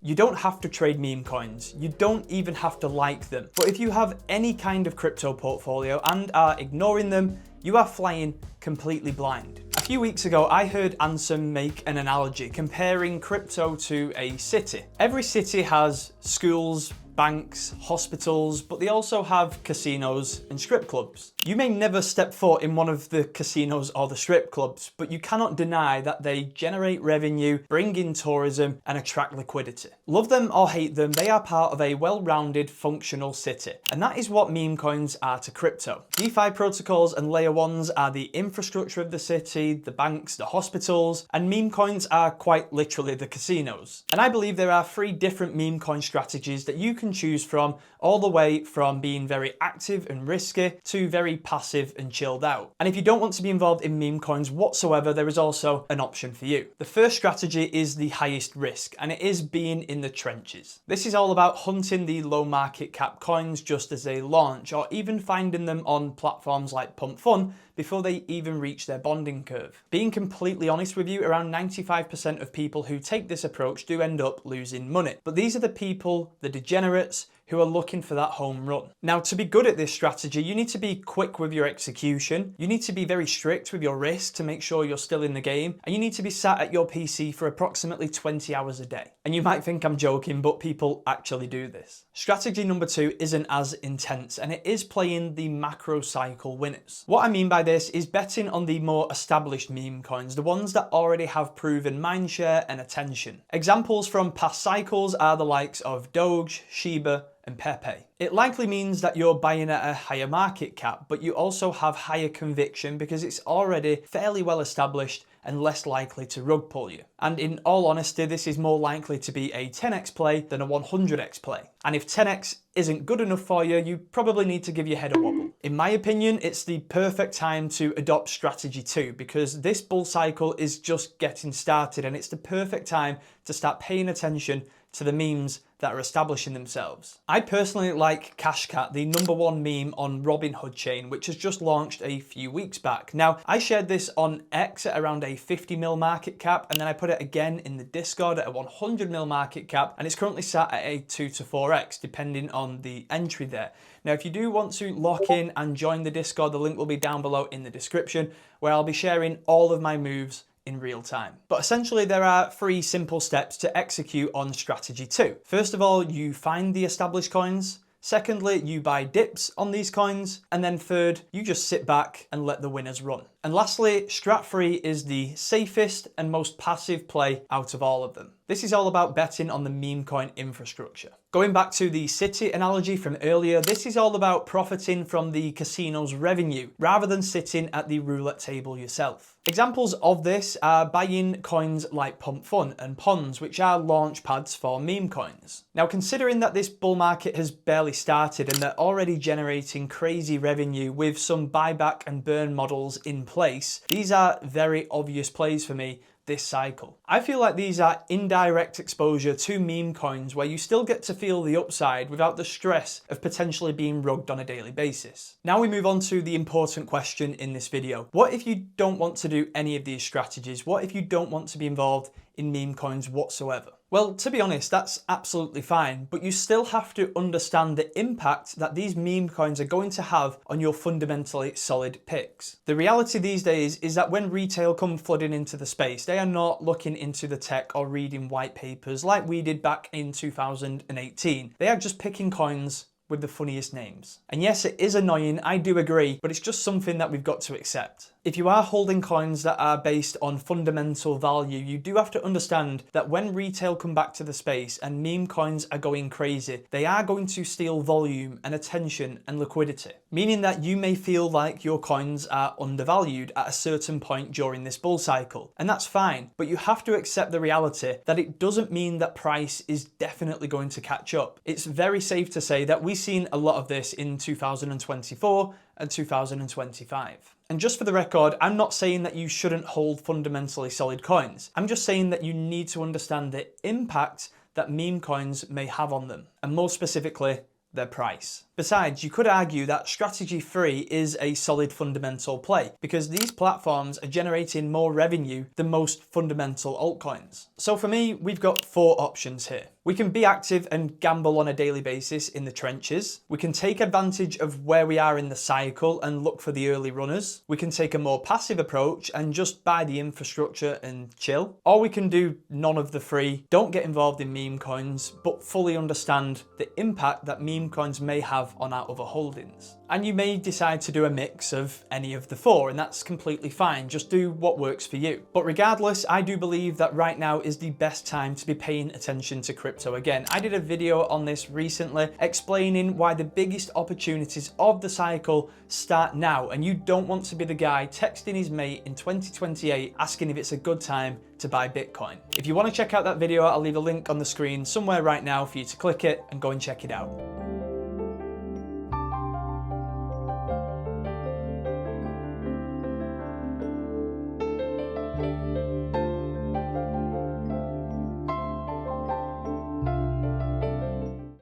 You don't have to trade meme coins. You don't even have to like them. But if you have any kind of crypto portfolio and are ignoring them, you are flying completely blind. A few weeks ago, I heard Ansem make an analogy comparing crypto to a city. Every city has schools, banks, hospitals, but they also have casinos and strip clubs. You may never step foot in one of the casinos or the strip clubs, but you cannot deny that they generate revenue, bring in tourism, and attract liquidity. Love them or hate them, they are part of a well-rounded, functional city. And that is what meme coins are to crypto. DeFi protocols and layer ones are the infrastructure of the city, the banks, the hospitals, and meme coins are quite literally the casinos. And I believe there are 3 different meme coin strategies that you can choose from, all the way from being very active and risky to very passive and chilled out. And if you don't want to be involved in meme coins whatsoever, there is also an option for you. The first strategy is the highest risk, and it is being in the trenches. This is all about hunting the low market cap coins just as they launch, or even finding them on platforms like Pump Fun before they even reach their bonding curve. Being completely honest with you, around 95% of people who take this approach do end up losing money. But these are the people, the degenerates, who are looking for that home run. Now, to be good at this strategy, you need to be quick with your execution, you need to be very strict with your risk to make sure you're still in the game, and you need to be sat at your PC for approximately 20 hours a day. And you might think I'm joking, but people actually do this. Strategy number 2 isn't as intense, and it is playing the macro cycle winners. What I mean by this is betting on the more established meme coins, the ones that already have proven mindshare and attention. Examples from past cycles are the likes of Doge, Shiba, and Pepe. It likely means that you're buying at a higher market cap, but you also have higher conviction because it's already fairly well established and less likely to rug pull you. And in all honesty, this is more likely to be a 10x play than a 100x play. And if 10x isn't good enough for you, you probably need to give your head a wobble. In my opinion, it's the perfect time to adopt strategy 2 because this bull cycle is just getting started, and it's the perfect time to start paying attention to the memes that are establishing themselves. I personally like Cashcat, the #1 meme on Robinhood chain, which has just launched a few weeks back. Now, I shared this on X at around a 50 mil market cap, and then I put it again in the Discord at a 100 mil market cap, and it's currently sat at a 2 to 4x, depending on the entry there. Now, if you do want to lock in and join the Discord, the link will be down below in the description, where I'll be sharing all of my moves in real time. But essentially there are 3 simple steps to execute on strategy 2. First of all, you find the established coins. Secondly, you buy dips on these coins. And then third, you just sit back and let the winners run. And lastly, strat 3 is the safest and most passive play out of all of them. This is all about betting on the meme coin infrastructure. Going back to the city analogy from earlier, this is all about profiting from the casino's revenue rather than sitting at the roulette table yourself. Examples of this are buying coins like Pump Fun and Pons, which are launch pads for meme coins. Now, considering that this bull market has barely started and they're already generating crazy revenue with some buyback and burn models in place, these are very obvious plays for me this cycle. I feel like these are indirect exposure to meme coins where you still get to feel the upside without the stress of potentially being rugged on a daily basis. Now we move on to the important question in this video. What if you don't want to do any of these strategies? What if you don't want to be involved in meme coins whatsoever? Well, to be honest, that's absolutely fine, but you still have to understand the impact that these meme coins are going to have on your fundamentally solid picks. The reality these days is that when retail come flooding into the space, they are not looking into the tech or reading white papers like we did back in 2018. They are just picking coins with the funniest names. And yes, it is annoying, I do agree, but it's just something that we've got to accept. If you are holding coins that are based on fundamental value, you do have to understand that when retail come back to the space and meme coins are going crazy, they are going to steal volume and attention and liquidity, meaning that you may feel like your coins are undervalued at a certain point during this bull cycle. And that's fine, but you have to accept the reality that it doesn't mean that price is definitely going to catch up. It's very safe to say that we've seen a lot of this in 2024 and 2025. And just for the record, I'm not saying that you shouldn't hold fundamentally solid coins. I'm just saying that you need to understand the impact that meme coins may have on them, and more specifically, their price. Besides, you could argue that strategy 3 is a solid fundamental play because these platforms are generating more revenue than most fundamental altcoins. So for me, we've got 4 options here. We can be active and gamble on a daily basis in the trenches. We can take advantage of where we are in the cycle and look for the early runners. We can take a more passive approach and just buy the infrastructure and chill. Or we can do none of the 3, don't get involved in meme coins, but fully understand the impact that meme coins may have on our other holdings. And you may decide to do a mix of any of the 4, and that's completely fine. Just do what works for you. But regardless, I do believe that right now is the best time to be paying attention to crypto again. I did a video on this recently explaining why the biggest opportunities of the cycle start now, and you don't want to be the guy texting his mate in 2028 asking if it's a good time to buy Bitcoin. If you want to check out that video, I'll leave a link on the screen somewhere right now for you to click it and go and check it out.